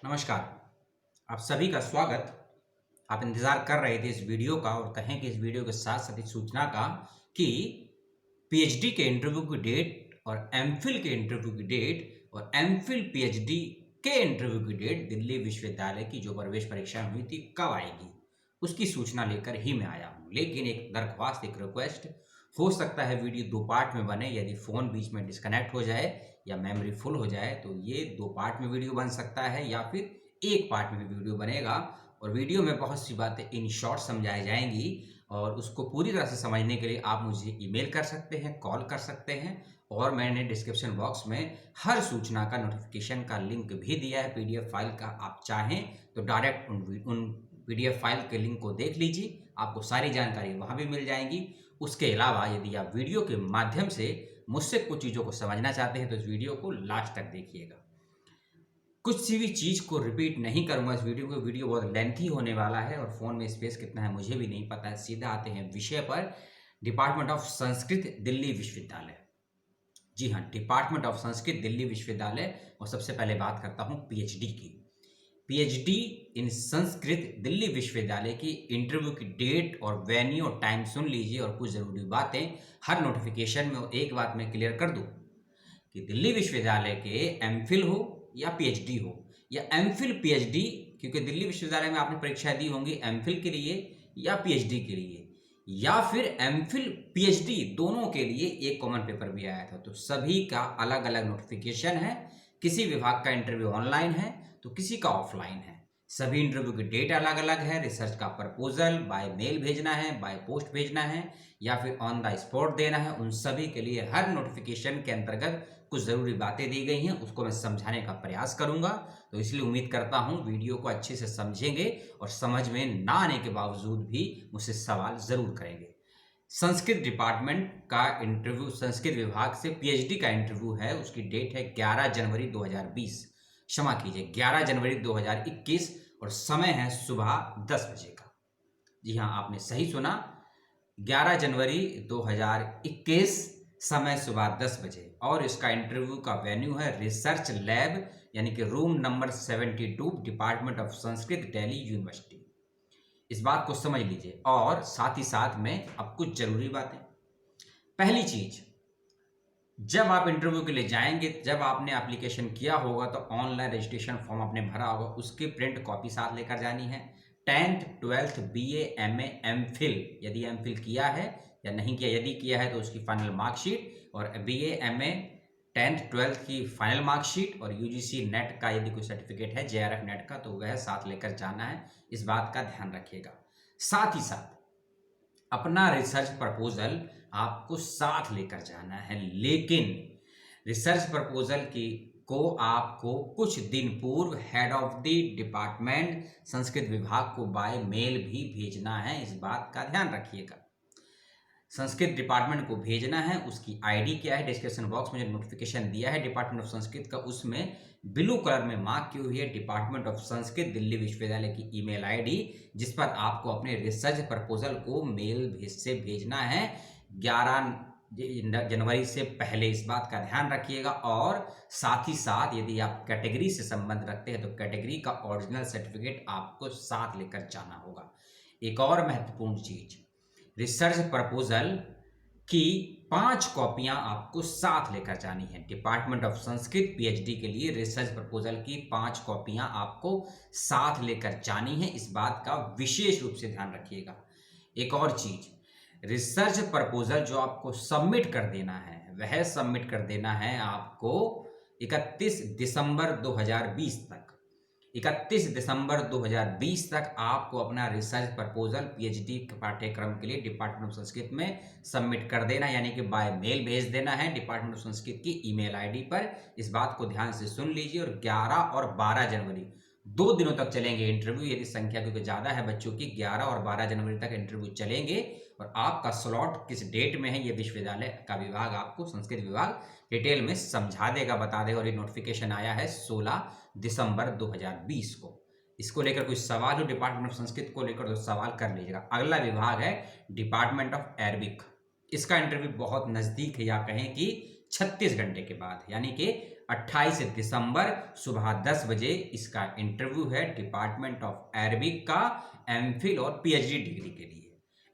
नमस्कार। आप सभी का स्वागत। आप इंतज़ार कर रहे थे इस वीडियो का और कहें कि इस वीडियो के साथ-साथ इस सूचना का कि पीएचडी के इंटरव्यू की डेट और एमफिल के इंटरव्यू की डेट और एमफिल पीएचडी के इंटरव्यू की डेट दिल्ली विश्वविद्यालय की जो प्रवेश परीक्षा हुई थी कब आएगी, उसकी सूचना लेकर ही मैं आया हूँ। लेकिन एक दरख्वास्त, एक रिक्वेस्ट, हो सकता है वीडियो 2 पार्ट में बने। यदि फ़ोन बीच में डिस्कनेक्ट हो जाए या मेमोरी फुल हो जाए तो ये 2 पार्ट में वीडियो बन सकता है या फिर 1 पार्ट में भी वीडियो बनेगा। और वीडियो में बहुत सी बातें इन शॉर्ट समझाई जाएँगी और उसको पूरी तरह से समझने के लिए आप मुझे ईमेल कर सकते हैं, कॉल कर सकते हैं और मैंने डिस्क्रिप्शन बॉक्स में हर सूचना का नोटिफ़िकेशन का लिंक भी दिया है पीडीएफ फाइल का। आप चाहें तो डायरेक्ट उन पीडीएफ फाइल के लिंक को देख लीजिए, आपको सारी जानकारी वहाँ भी मिल जाएँगी। उसके अलावा यदि आप वीडियो के माध्यम से मुझसे कुछ चीज़ों को समझना चाहते हैं तो इस वीडियो को लास्ट तक देखिएगा। कुछ सी भी चीज़ को रिपीट नहीं करूँगा इस वीडियो में, वीडियो बहुत लेंथी होने वाला है और फ़ोन में स्पेस कितना है मुझे भी नहीं पता है। सीधा आते हैं विषय पर। डिपार्टमेंट ऑफ संस्कृत दिल्ली विश्वविद्यालय। जी हाँ, डिपार्टमेंट ऑफ संस्कृत दिल्ली विश्वविद्यालय। और सबसे पहले बात करता हूँ पीएचडी की। पीएचडी इन संस्कृत दिल्ली विश्वविद्यालय की इंटरव्यू की डेट और वेन्यू और टाइम सुन लीजिए और कुछ ज़रूरी बातें हर नोटिफिकेशन में। एक बात मैं क्लियर कर दूँ कि दिल्ली विश्वविद्यालय के एमफिल हो या पीएचडी हो या एमफिल पीएचडी, क्योंकि दिल्ली विश्वविद्यालय में आपने परीक्षाएं दी होंगी एमफिल के लिए या पीएचडी के लिए या फिर एमफिल पीएचडी, दोनों के लिए एक कॉमन पेपर भी आया था। तो सभी का अलग अलग नोटिफिकेशन है। किसी विभाग का इंटरव्यू ऑनलाइन है तो किसी का ऑफलाइन है। सभी इंटरव्यू की डेट अलग अलग है। रिसर्च का प्रपोजल बाय मेल भेजना है, बाय पोस्ट भेजना है या फिर ऑन द स्पॉट देना है, उन सभी के लिए हर नोटिफिकेशन के अंतर्गत कुछ ज़रूरी बातें दी गई हैं, उसको मैं समझाने का प्रयास करूंगा। तो इसलिए उम्मीद करता हूं वीडियो को अच्छे से समझेंगे और समझ में ना आने के बावजूद भी मुझसे सवाल ज़रूर करेंगे। संस्कृत डिपार्टमेंट का इंटरव्यू, संस्कृत विभाग से पीएचडी का इंटरव्यू है, उसकी डेट है 11 जनवरी 2020, क्षमा कीजिए 11 जनवरी 2021 और समय है सुबह 10 बजे का। जी हाँ, आपने सही सुना, 11 जनवरी 2021, समय सुबह 10 बजे। और इसका इंटरव्यू का वेन्यू है रिसर्च लैब यानी कि room number 72, department of Sanskrit, Delhi university. इस बात को समझ लीजिए। और साथ ही साथ में अब कुछ जरूरी बातें। पहली चीज, जब आप इंटरव्यू के लिए जाएंगे, जब आपने एप्लीकेशन किया होगा तो ऑनलाइन रजिस्ट्रेशन फॉर्म आपने भरा होगा, उसकी प्रिंट कॉपी साथ लेकर जानी है। 10th 12th BA MA MPhil, यदि एमफिल किया है या नहीं किया, यदि किया है तो उसकी फाइनल मार्कशीट, और बीए एमए 10th 12th की फाइनल मार्कशीट, और यूजीसी नेट का यदि कोई सर्टिफिकेट है, जेआरएफ नेट का, तो वह साथ लेकर जाना है। इस बात का ध्यान रखिएगा। साथ ही साथ अपना रिसर्च प्रपोजल आपको साथ लेकर जाना है, लेकिन रिसर्च प्रपोजल की को आपको कुछ दिन पूर्व head of the department Sanskrit विभाग को बाय मेल भी भेजना है। इस बात का ध्यान रखिएगा। संस्कृत डिपार्टमेंट को भेजना है। उसकी आईडी क्या है, डिस्क्रिप्शन बॉक्स में जो नोटिफिकेशन दिया है डिपार्टमेंट ऑफ संस्कृत का, उसमें ब्लू कलर में मार्क की हुई है डिपार्टमेंट ऑफ संस्कृत दिल्ली विश्वविद्यालय की ईमेल आईडी, जिस पर आपको अपने रिसर्च प्रपोजल को मेल से भेजना है 11 जनवरी से पहले। इस बात का ध्यान रखिएगा। और साथ ही साथ यदि आप कैटेगरी से संबंध रखते हैं तो कैटेगरी का ओरिजिनल सर्टिफिकेट आपको साथ लेकर जाना होगा। एक और महत्वपूर्ण चीज, रिसर्च प्रपोजल की 5 कॉपियां आपको साथ लेकर जानी है। डिपार्टमेंट ऑफ संस्कृत पीएचडी के लिए रिसर्च प्रपोजल की 5 कॉपियां आपको साथ लेकर जानी है। इस बात का विशेष रूप से ध्यान रखिएगा। एक और चीज, रिसर्च प्रपोजल जो आपको सबमिट कर देना है, वह सबमिट कर देना है आपको 31 दिसंबर 2020 तक। 31 दिसंबर 2020 तक आपको अपना रिसर्च प्रपोजल पीएचडी के पाठ्यक्रम के लिए डिपार्टमेंट ऑफ संस्कृत में सबमिट कर देना, यानी कि बाय मेल भेज देना है डिपार्टमेंट ऑफ संस्कृत की ईमेल आईडी पर। इस बात को ध्यान से सुन लीजिए। और 11 और 12 जनवरी 2 दिनों तक चलेंगे इंटरव्यू। यदि संख्या क्योंकि ज़्यादा है बच्चों की, 11 और 12 जनवरी तक इंटरव्यू चलेंगे। और आपका स्लॉट किस डेट में है, ये विश्वविद्यालय का विभाग आपको, संस्कृत विभाग, डिटेल में समझा देगा, बता देगा। और ये नोटिफिकेशन आया है 16 दिसंबर 2020 को। इसको लेकर कोई सवाल हो डिपार्टमेंट ऑफ संस्कृत को लेकर तो सवाल कर लीजिएगा। अगला विभाग है डिपार्टमेंट ऑफ अरबिक। इसका इंटरव्यू बहुत नज़दीक है, या कहें कि 36 घंटे के बाद, यानी कि 28 दिसंबर सुबह 10 बजे इसका इंटरव्यू है डिपार्टमेंट ऑफ अरबिक का एमफिल और पीएचडी डिग्री के लिए।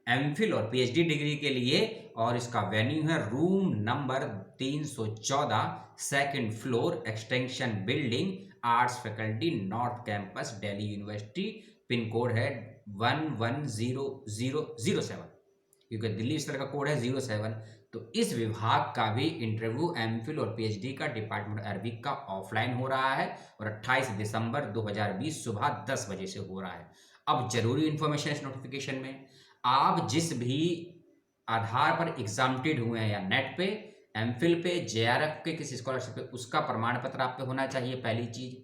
एमफिल और पीएचडी डिग्री के लिए, और इसका वेन्यू है room number 314, second floor, extension building, arts faculty, north campus, Delhi university. Pin code है 110007, क्योंकि दिल्ली इस तरह का कोड है 07। तो इस विभाग का भी इंटरव्यू एमफिल और पीएचडी का डिपार्टमेंट अरबिक का ऑफलाइन हो रहा है और 28 दिसंबर 2020 सुबह 10 बजे से हो रहा है। अब जरूरी इंफॉर्मेशन इस नोटिफिकेशन में, आप जिस भी आधार पर एग्जामिटेड हुए हैं या नेट पे, एमफिल पे, जेआरएफ के किसी स्कॉलरशिप पे, उसका प्रमाण पत्र आप पे होना चाहिए। पहली चीज,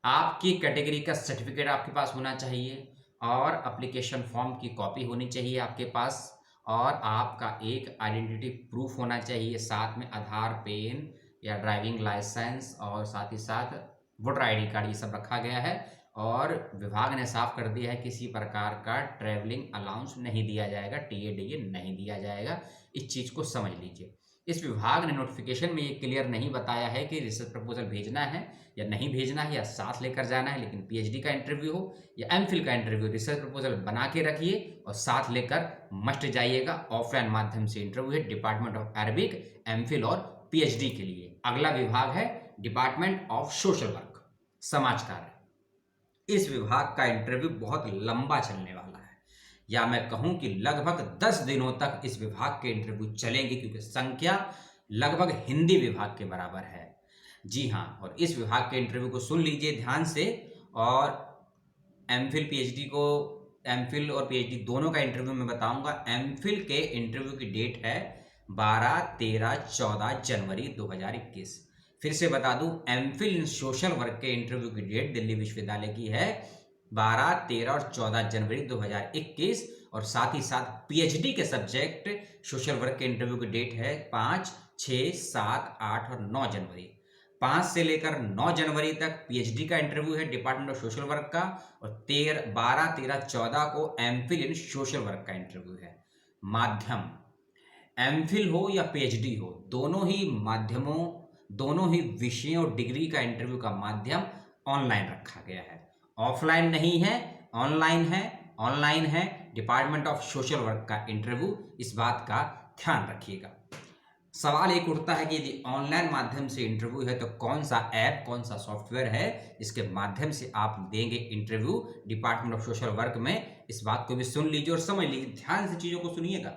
आपकी कैटेगरी का सर्टिफिकेट आपके पास होना चाहिए और एप्लीकेशन फॉर्म की कॉपी होनी चाहिए आपके पास, और आपका एक आइडेंटिटी प्रूफ होना चाहिए, साथ में आधार, पेन या ड्राइविंग लाइसेंस, और साथ ही साथ वोटर आईडी कार्ड, ये सब रखा गया है। और विभाग ने साफ कर दिया है किसी प्रकार का ट्रैवलिंग अलाउंस नहीं दिया जाएगा, टीए नहीं दिया जाएगा। इस चीज़ को समझ लीजिए। इस विभाग ने नोटिफिकेशन में ये क्लियर नहीं बताया है कि रिसर्च प्रपोजल भेजना है या नहीं भेजना है या साथ लेकर जाना है, लेकिन पीएचडी का इंटरव्यू हो या एमफिल का इंटरव्यू, रिसर्च प्रपोजल बना के रखिए और साथ लेकर मस्ट जाइएगा। ऑफलाइन माध्यम से इंटरव्यू है डिपार्टमेंट ऑफ अरबिक, एमफिल और पीएचडी के लिए। अगला विभाग है डिपार्टमेंट ऑफ सोशल वर्क, समाज कार्य। इस विभाग का इंटरव्यू बहुत लंबा चलने वाला है, या मैं कहूं कि लगभग 10 दिनों तक इस विभाग के इंटरव्यू चलेंगे, क्योंकि संख्या लगभग हिंदी विभाग के बराबर है। जी हाँ, और इस विभाग के इंटरव्यू को सुन लीजिए ध्यान से। और एमफिल और पीएचडी दोनों का इंटरव्यू मैं बताऊंगा। एमफिल के इंटरव्यू की डेट है 12, 13, 14 जनवरी 2021। फिर से बता दूं, एमफिल इन सोशल वर्क के इंटरव्यू की डेट दिल्ली विश्वविद्यालय की है 12, 13 और 14 जनवरी 2021, और साथ ही साथ पीएचडी के सब्जेक्ट सोशल वर्क के इंटरव्यू की डेट है 5, 6, 7, 8 और 9 जनवरी। 5 से लेकर 9 जनवरी तक पीएचडी का इंटरव्यू है डिपार्टमेंट ऑफ सोशल वर्क का, और 12, 13, 14 को एमफिल इन सोशल वर्क का इंटरव्यू है। माध्यम, एमफिल हो या पीएचडी हो, दोनों ही माध्यमों, दोनों ही विषयों और डिग्री का इंटरव्यू का माध्यम ऑनलाइन रखा गया है। ऑफलाइन नहीं है, ऑनलाइन है। ऑनलाइन है डिपार्टमेंट ऑफ सोशल वर्क का इंटरव्यू, इस बात का ध्यान रखिएगा। सवाल एक उठता है कि यदि ऑनलाइन माध्यम से इंटरव्यू है तो कौन सा ऐप, कौन सा सॉफ्टवेयर है इसके माध्यम से आप देंगे interview department of social work में। इस बात को भी सुन लीजिए और समझ लीजिए, ध्यान से चीज़ों को सुनिएगा,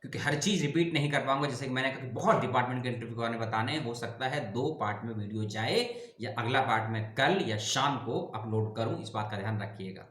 क्योंकि हर चीज़ रिपीट नहीं कर पाऊंगा। जैसे कि मैंने कहा कि बहुत डिपार्टमेंट के इंटरव्यू के बारे में बताने, हो सकता है 2 पार्ट में वीडियो जाए या अगला पार्ट में कल या शाम को अपलोड करूं, इस बात का ध्यान रखिएगा।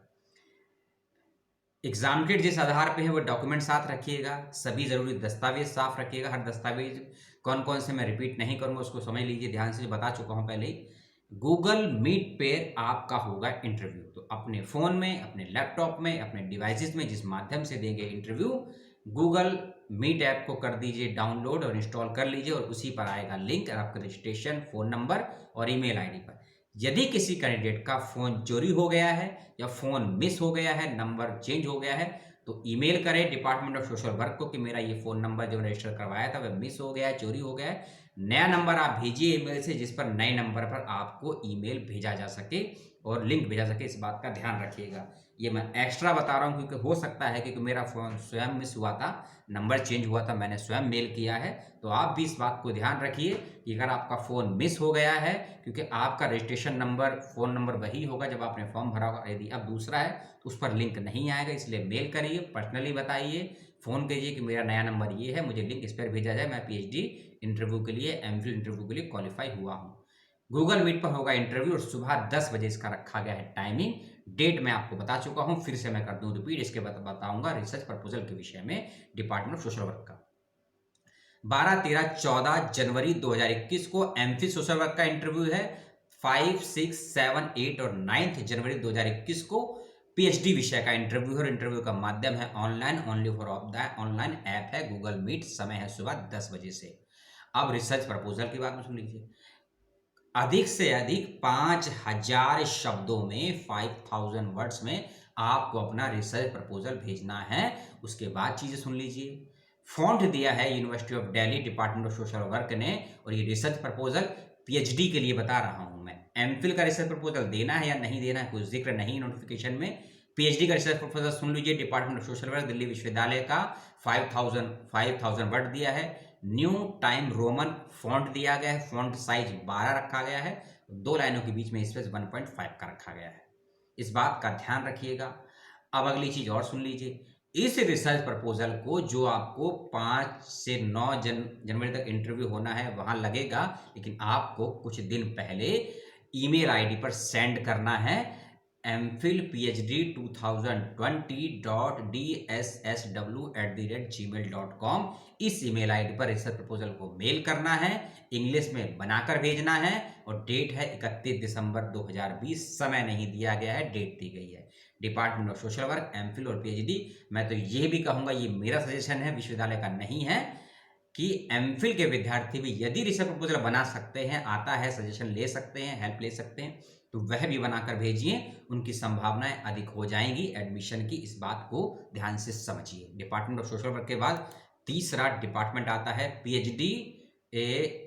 एग्जामिनेड जिस आधार पे है वो डॉक्यूमेंट साथ रखिएगा, सभी जरूरी दस्तावेज साफ रखिएगा। हर दस्तावेज कौन कौन से मैं रिपीट नहीं करूंगा, उसको समझ लीजिए ध्यान से, बता चुका हूं पहले ही। गूगल मीट पे आपका होगा इंटरव्यू, तो अपने फ़ोन में, अपने लैपटॉप में, अपने डिवाइसेस में जिस माध्यम से देंगे इंटरव्यू, गूगल मीट ऐप को कर दीजिए डाउनलोड और इंस्टॉल कर लीजिए, और उसी पर आएगा लिंक आपका रजिस्ट्रेशन, फ़ोन नंबर और ईमेल आईडी पर। यदि किसी कैंडिडेट का फ़ोन चोरी हो गया है या फ़ोन मिस हो गया है, नंबर चेंज हो गया है, तो ईमेल करें डिपार्टमेंट ऑफ सोशल वर्क को कि मेरा ये फ़ोन नंबर जो रजिस्टर करवाया था वह मिस हो गया है, चोरी हो गया है। नया नंबर आप भेजिए ईमेल से, जिस पर नए नंबर पर आपको ईमेल भेजा जा सके और लिंक भेजा सके, इस बात का ध्यान रखिएगा। ये मैं एक्स्ट्रा बता रहा हूँ क्योंकि हो सकता है क्योंकि मेरा फ़ोन स्वयं मिस हुआ था, नंबर चेंज हुआ था, मैंने स्वयं मेल किया है, तो आप भी इस बात को ध्यान रखिए कि अगर आपका फ़ोन मिस हो गया है, क्योंकि आपका रजिस्ट्रेशन नंबर, फ़ोन नंबर वही होगा जब आपने फॉर्म भरा होगा, यदि अब दूसरा है तो उस पर लिंक नहीं आएगा, इसलिए मेल करिए, पर्सनली बताइए, फ़ोन कीजिए कि मेरा नया नंबर ये है, मुझे लिंक इस पर भेजा जाए, मैं पीएचडी इंटरव्यू के लिए, एमफिल इंटरव्यू के लिए क्वालिफाई हुआ हूँ। गूगल मीट पर होगा इंटरव्यू और सुबह 10 बजे इसका रखा गया है टाइमिंग। डेट मैं आपको बता चुका हूं, फिर से मैं कर दूं रिपीट, इसके बाद बताऊंगा रिसर्च प्रपोजल के विषय में डिपार्टमेंट ऑफ सोशल वर्क का। 12, 13, 14 जनवरी 2021 को एमफिल सोशल वर्क का इंटरव्यू है। 5, 6, 7, 8 और 9 जनवरी 2021 को पीएचडी विषय का इंटरव्यू है, और इंटरव्यू का माध्यम है online, only for of the online app है गूगल मीट, समय है सुबह 10 बजे से। अब रिसर्च प्रपोजल की बात में सुन लीजिए। अधिक से अधिक 5000 शब्दों में, 5000 वर्ड्स में आपको अपना रिसर्च प्रपोजल भेजना है। उसके बाद चीज़ें सुन लीजिए। फॉन्ट दिया है university of Delhi department of social work ने, और ये रिसर्च प्रपोजल पीएचडी के लिए बता रहा हूं मैं। एमफिल का रिसर्च प्रपोजल देना है या नहीं देना है, कुछ जिक्र नहीं नोटिफिकेशन में। पीएचडी का रिसर्च प्रपोजल सुन लीजिए, department of social work, Delhi विश्वविद्यालय का 5000 वर्ड दिया है। न्यू टाइम रोमन फॉन्ट दिया गया है, फॉन्ट साइज 12 रखा गया है, 2 लाइनों के बीच में स्पेस 1.5 का रखा गया है। इस बात का ध्यान रखिएगा। अब अगली चीज और सुन लीजिए, इस रिसर्च प्रपोजल को जो आपको 5 से 9 जनवरी तक इंटरव्यू होना है वहां लगेगा, लेकिन आपको कुछ दिन पहले ईमेल आईडी पर सेंड करना है mphil2020.dssw@gmail.com। इस ईमेल आईडी पर रिसर्च प्रपोजल को मेल करना है, इंग्लिश में बनाकर भेजना है, और डेट है 31 दिसंबर 2020। समय नहीं दिया गया है, डेट दी गई है। Department of social work, MPhil और पीएचडी। मैं तो ये भी कहूंगा, ये मेरा सजेशन है, विश्वविद्यालय का नहीं है, कि एमफिल के विद्यार्थी भी यदि रिसर्च प्रपोजल बना सकते हैं, आता है, सजेशन ले सकते हैं, हेल्प ले सकते हैं, तो वह भी बनाकर भेजिए, उनकी संभावनाएं अधिक हो जाएंगी एडमिशन की। इस बात को ध्यान से समझिए। डिपार्टमेंट ऑफ सोशल वर्क के बाद तीसरा डिपार्टमेंट आता है पीएचडी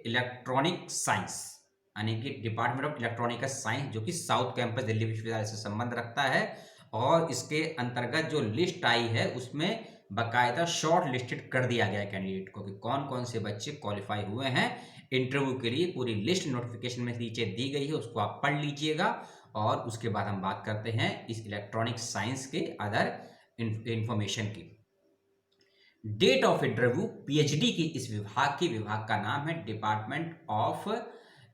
इलेक्ट्रॉनिक साइंस, यानी कि डिपार्टमेंट ऑफ इलेक्ट्रॉनिक साइंस, जो कि साउथ कैंपस दिल्ली विश्वविद्यालय से संबंध रखता है। और इसके अंतर्गत जो लिस्ट आई है उसमें बाकायदा शॉर्ट लिस्टेड कर दिया गया है कैंडिडेट को, कि कौन कौन से बच्चे क्वालिफाई हुए हैं इंटरव्यू के लिए। पूरी लिस्ट नोटिफिकेशन में नीचे दी गई है, उसको आप पढ़ लीजिएगा। और उसके बाद हम बात करते हैं इस इलेक्ट्रॉनिक साइंस के अदर इंफॉर्मेशन की। डेट ऑफ इंटरव्यू पीएचडी की इस विभाग का नाम है डिपार्टमेंट ऑफ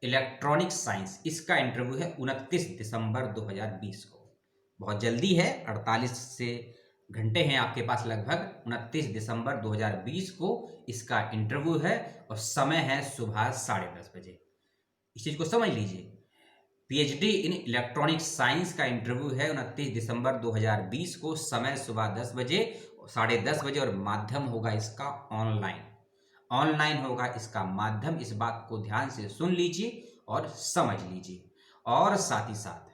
इलेक्ट्रॉनिक साइंस। इसका इंटरव्यू है 29 दिसंबर 2020 को। बहुत जल्दी है, 48 से घंटे हैं आपके पास लगभग। 29 दिसंबर 2020 को इसका इंटरव्यू है, और समय है सुबह 10:30 बजे। इस चीज को समझ लीजिए, पीएचडी इन इलेक्ट्रॉनिक साइंस का इंटरव्यू है 29 दिसंबर 2020 को, समय सुबह 10 बजे, 10:30 बजे, और माध्यम होगा इसका ऑनलाइन होगा इसका माध्यम। इस बात को ध्यान से सुन लीजिए और समझ लीजिए। और साथ ही साथ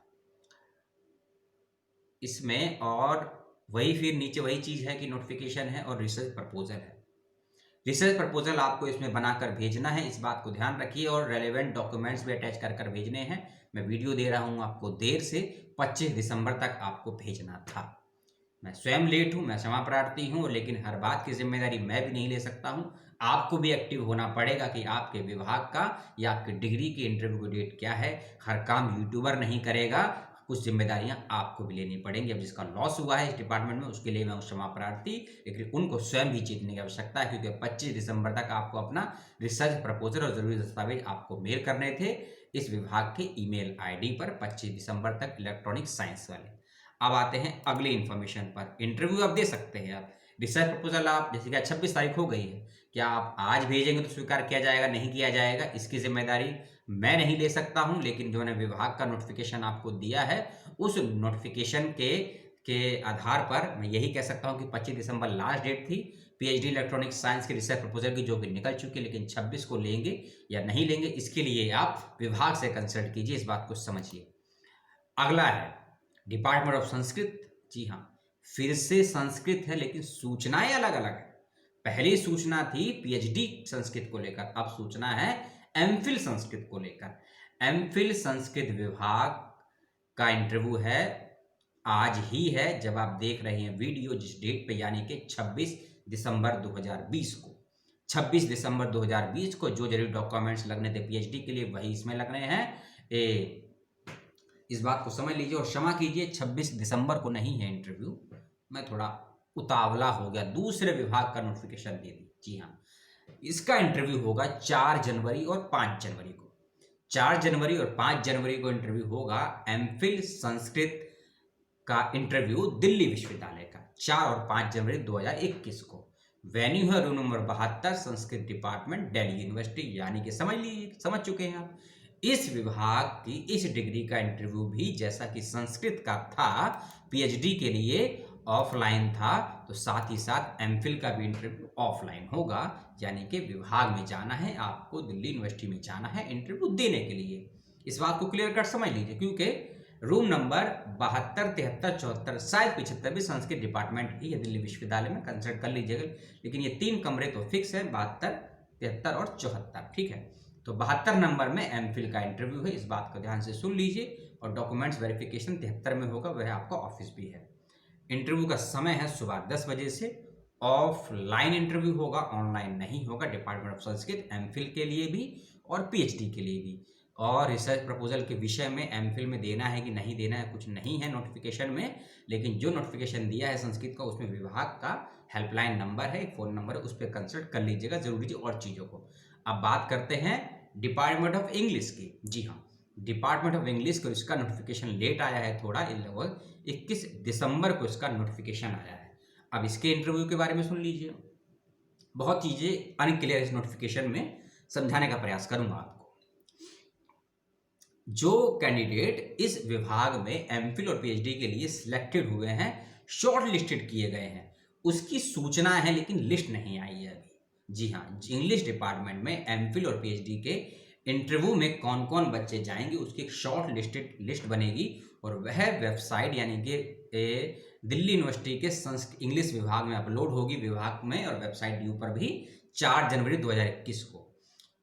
इसमें और वही फिर नीचे वही चीज है कि नोटिफिकेशन है और रिसर्च प्रपोजल है। रिसर्च प्रपोजल आपको इसमें बनाकर भेजना है, इस बात को ध्यान रखिए। और रेलेवेंट डॉक्यूमेंट्स भी अटैच कर भेजने हैं। मैं वीडियो दे रहा हूं आपको देर से, 25 दिसंबर तक आपको भेजना था। मैं स्वयं लेट हूं, मैं क्षमा प्रार्थी हूं, लेकिन हर बात की जिम्मेदारी मैं भी नहीं ले सकता हूं। आपको भी एक्टिव होना पड़ेगा कि आपके विभाग का या आपके डिग्री की इंटरव्यू की डेट क्या है। हर काम यूट्यूबर नहीं करेगा, कुछ जिम्मेदारियां आपको भी लेनी पड़ेंगी। अब जिसका लॉस हुआ है इस डिपार्टमेंट में, उसके लिए मैं क्षमा प्रार्थी, लेकिन उनको स्वयं भी जीतने की आवश्यकता है, क्योंकि 25 दिसंबर तक आपको अपना रिसर्च प्रपोजल और जरूरी दस्तावेज आपको मेल करने थे इस विभाग के ईमेल आईडी पर, 25 दिसंबर तक, इलेक्ट्रॉनिक साइंस वाले। अब आते हैं अगले इन्फॉर्मेशन पर। इंटरव्यू आप दे सकते हैं। आप रिसर्च प्रपोजल आप, जैसे कि 26 तारीख हो गई है, क्या आप आज भेजेंगे तो स्वीकार किया जाएगा, नहीं किया जाएगा, इसकी जिम्मेदारी मैं नहीं ले सकता हूं। लेकिन जो ने विभाग का नोटिफिकेशन आपको दिया है, उस नोटिफिकेशन के आधार पर मैं यही कह सकता हूं कि 25 दिसंबर लास्ट डेट थी पीएचडी इलेक्ट्रॉनिक साइंस के रिसर्च प्रपोजल की, जो कि निकल चुकी है। लेकिन 26 को लेंगे या नहीं लेंगे, इसके लिए आप विभाग से कंसल्ट कीजिए, इस बात को समझिए। अगला है डिपार्टमेंट ऑफ संस्कृत। जी हाँ, फिर से संस्कृत है, लेकिन सूचनाएं अलग अलग है। पहली सूचना थी पीएचडी संस्कृत को लेकर, अब सूचना है एमफिल संस्कृत को लेकर। एमफिल संस्कृत विभाग का इंटरव्यू है, आज ही है जब आप देख रहे हैं वीडियो, जिस डेट पे, यानी कि 26 दिसंबर 2020 को। 26 दिसंबर 2020 को जो जरूरी डॉक्यूमेंट्स लगने थे पीएचडी के लिए, वही इसमें लगने हैं। इस बात को समझ लीजिए और क्षमा कीजिए, 26 दिसंबर को नहीं है इंटरव्यू, मैं थोड़ा उतावला हो गया, दूसरे विभाग का नोटिफिकेशन दे दी। जी हाँ, इसका इंटरव्यू होगा 4 जनवरी और 5 जनवरी को। 4 जनवरी और 5 जनवरी को इंटरव्यू होगा एमफिल संस्कृत का इंटरव्यू दिल्ली विश्वविद्यालय का, 4 और 5 जनवरी 2021 को। वेन्यू है room number 72, Sanskrit department, Delhi university. यानी कि समझ चुके हैं आप। इस विभाग की इस डिग्री का इंटरव्यू भी जैसा कि संस्कृत का था पीएचडी के लिए ऑफलाइन था, तो साथ ही साथ एमफिल का भी इंटरव्यू ऑफलाइन होगा। यानी कि विभाग में जाना है आपको, दिल्ली यूनिवर्सिटी में जाना है इंटरव्यू देने के लिए। इस बात को क्लियर कट समझ लीजिए, क्योंकि रूम नंबर 72, 73, 74, शायद 75 भी संस्कृत डिपार्टमेंट ही है दिल्ली विश्वविद्यालय में, कंसल्ट कर लीजिएगा। लेकिन ये 3 कमरे तो फिक्स है, 72, 73 और 74। ठीक है, तो 72 नंबर में एमफिल का इंटरव्यू है, इस बात को ध्यान से सुन लीजिए। और डॉक्यूमेंट्स वेरिफिकेशन 73 में होगा, वह आपका ऑफिस भी है। इंटरव्यू का समय है सुबह 10 बजे से। ऑफलाइन इंटरव्यू होगा, ऑनलाइन नहीं होगा। डिपार्टमेंट ऑफ संस्कृत एमफिल के लिए भी और पीएचडी के लिए भी। और रिसर्च प्रपोजल के विषय में एमफिल में देना है कि नहीं देना है कुछ नहीं है नोटिफिकेशन में, लेकिन जो नोटिफिकेशन दिया है संस्कृत का उसमें विभाग का हेल्पलाइन नंबर है, फ़ोन नंबर है, उस पर कंसल्ट कर लीजिएगा जरूरी और चीज़ों को। अब बात करते हैं डिपार्टमेंट ऑफ इंग्लिश की। जी हाँ, डिपार्टमेंट ऑफ इंग्लिश को इसका नोटिफिकेशन लेट आया है थोड़ा, लगभग 21 दिसंबर को इसका नोटिफिकेशन आया है। अब इसके इंटरव्यू के बारे में सुन लीजिए। बहुत चीज़ें अनक्लियर इस नोटिफिकेशन में, समझाने का प्रयास करूंगा आपको। जो कैंडिडेट इस विभाग में एमफिल और पीएचडी के लिए सिलेक्टेड हुए हैं, शॉर्ट लिस्टेड किए गए हैं, उसकी सूचना है लेकिन लिस्ट नहीं आई है अभी। जी हाँ, इंग्लिश डिपार्टमेंट में एमफिल और पीएचडी के इंटरव्यू में कौन कौन बच्चे जाएंगे उसकी एक शॉर्ट लिस्टेड लिस्ट बनेगी और वह वेबसाइट यानी कि दिल्ली यूनिवर्सिटी के इंग्लिश विभाग में अपलोड होगी, विभाग में और वेबसाइट यू पर भी 4 जनवरी 2021 को।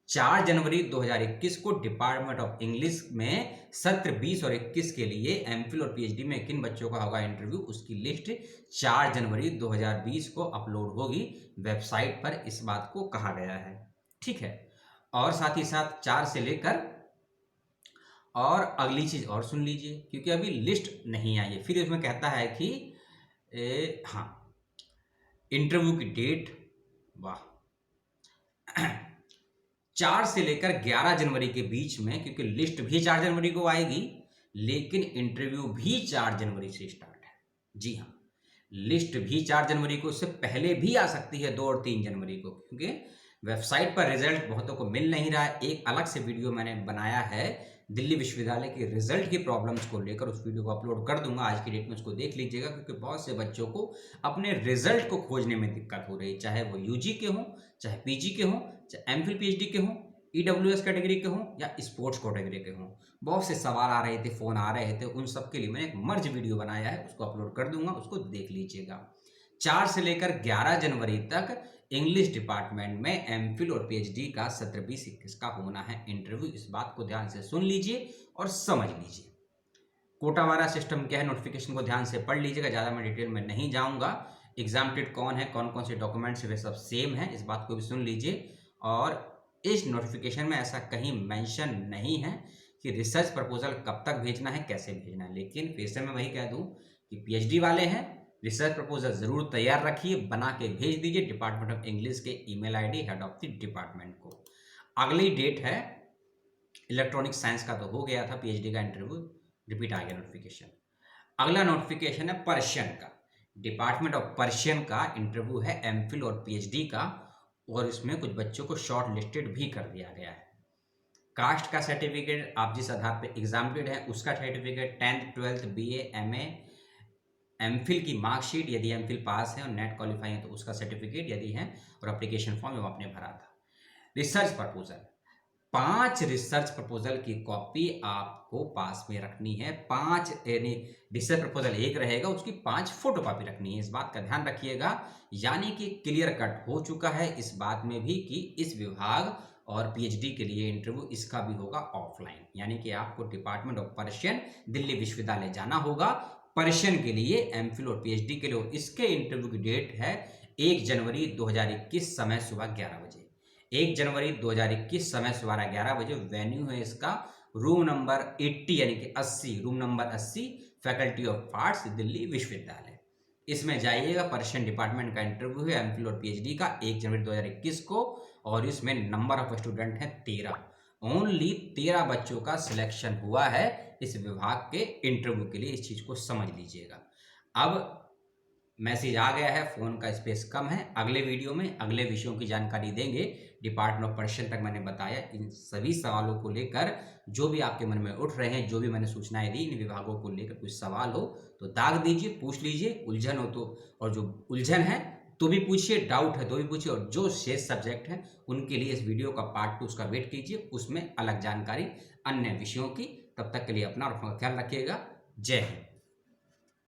4 जनवरी 2021 को डिपार्टमेंट ऑफ इंग्लिश में सत्र 20 और 21 के लिए एमफिल और पीएचडी में किन बच्चों का होगा इंटरव्यू, उसकी लिस्ट 4 जनवरी 2020 को अपलोड होगी वेबसाइट पर, इस बात को कहा गया है। ठीक है, और साथ ही साथ 4 से लेकर, और अगली चीज और सुन लीजिए क्योंकि अभी लिस्ट नहीं आई है, फिर इसमें कहता है कि हाँ इंटरव्यू की डेट, वाह 4 से लेकर 11 जनवरी के बीच में, क्योंकि लिस्ट भी 4 जनवरी को आएगी लेकिन इंटरव्यू भी 4 जनवरी से स्टार्ट है। जी हाँ, लिस्ट भी 4 जनवरी को, उससे पहले भी आ सकती है 2 और 3 जनवरी को, क्योंकि वेबसाइट पर रिजल्ट बहुतों को मिल नहीं रहा है। एक अलग से वीडियो मैंने बनाया है दिल्ली विश्वविद्यालय के रिजल्ट की प्रॉब्लम्स को लेकर, उस वीडियो को अपलोड कर दूंगा आज की डेट में, उसको देख लीजिएगा क्योंकि बहुत से बच्चों को अपने रिजल्ट को खोजने में दिक्कत हो रही है, चाहे वो यूजी के हों, चाहे पीजी के हों, चाहे एमफिल पीएचडी के हों, ईडब्ल्यूएस कैटेगरी के हों या स्पोर्ट्स कैटेगरी के हों। बहुत से सवाल आ रहे थे, फोन आ रहे थे, उन सब के लिए मैंने एक मर्ज वीडियो बनाया है, उसको अपलोड कर दूंगा, उसको देख लीजिएगा। 4 से लेकर 11 जनवरी तक इंग्लिश डिपार्टमेंट में एमफिल और पीएचडी का सत्र 20-21 का होना है इंटरव्यू, इस बात को ध्यान से सुन लीजिए और समझ लीजिए। कोटावारा सिस्टम क्या है, नोटिफिकेशन को ध्यान से पढ़ लीजिएगा, ज़्यादा मैं डिटेल में नहीं जाऊंगा। एग्जामिनेड कौन है, कौन कौन से डॉक्यूमेंट्स वे सब सेम है, इस बात को भी सुन लीजिए। और इस नोटिफिकेशन में ऐसा कहीं मेंशन नहीं है कि रिसर्च प्रपोजल कब तक भेजना है, कैसे भेजना है, लेकिन फिर से मैं वही कह दूं कि पीएचडी वाले हैं, रिसर्च प्रपोजल जरूर तैयार रखिए, बना के भेज दीजिए डिपार्टमेंट ऑफ इंग्लिश के email ID head of the department को। अगली डेट है इलेक्ट्रॉनिक साइंस का, तो हो गया था पीएचडी का इंटरव्यू, रिपीट आ गया नोटिफिकेशन। अगला नोटिफिकेशन है पर्शियन का, डिपार्टमेंट ऑफ पर्शियन का इंटरव्यू है एमफिल और पीएचडी का, और इसमें कुछ बच्चों को शॉर्ट लिस्टेड भी कर दिया गया है। कास्ट का सर्टिफिकेट, आप जिस आधार पर एग्जामिनेड है उसका certificate, 10th 12th BA MA MPhil की मार्कशीट यदि एमफिल पास है और नेट क्वालिफाई है तो उसका सर्टिफिकेट यदि है, और एप्लीकेशन फॉर्म वो आपने भरा था। रिसर्च प्रपोजल, 5 रिसर्च प्रपोजल की कॉपी आपको पास में रखनी है। 5 यानी रिसर्च प्रपोजल एक रहेगा, उसकी 5 फोटो कॉपी रखनी है, इस बात का ध्यान रखिएगा। यानी कि क्लियर कट हो चुका है इस बात में भी कि इस विभाग और पीएचडी के लिए इंटरव्यू इसका भी होगा ऑफलाइन, यानी कि आपको डिपार्टमेंट ऑफ पर्शियन दिल्ली विश्वविद्यालय जाना होगा पर्शियन के लिए, एमफिल और पीएचडी के लिए, और इसके इंटरव्यू की डेट है 1 जनवरी 2021, समय सुबह 11 बजे। 1 जनवरी 2021 समय सुबह 11 बजे। वेन्यू है इसका रूम नंबर 80 यानी कि 80, room number 80, faculty of arts Delhi विश्वविद्यालय। इसमें जाइएगा, पर्शियन डिपार्टमेंट का इंटरव्यू है एमफिल और पीएचडी का 1 जनवरी 2021 को, और इसमें नंबर ऑफ स्टूडेंट है 13। ओनली 13 बच्चों का सिलेक्शन हुआ है इस विभाग के इंटरव्यू के लिए, इस चीज को समझ लीजिएगा। अब मैसेज आ गया है, फोन का स्पेस कम है, अगले वीडियो में अगले विषयों की जानकारी देंगे। डिपार्टमेंट ऑफ पर्शियन तक मैंने बताया, इन सभी सवालों को लेकर जो भी आपके मन में उठ रहे हैं, जो भी मैंने सूचनाएं दी, इन विभागों को लेकर कुछ सवाल हो तो दाग दीजिए, पूछ लीजिए, उलझन हो तो, और जो उलझन है तो भी पूछिए, डाउट है तो भी पूछिए, और जो शेष सब्जेक्ट हैं उनके लिए इस वीडियो का पार्ट 2 उसका वेट कीजिए, उसमें अलग जानकारी अन्य विषयों की। तब तक के लिए अपना और अपना ख्याल रखिएगा। जय हिंद।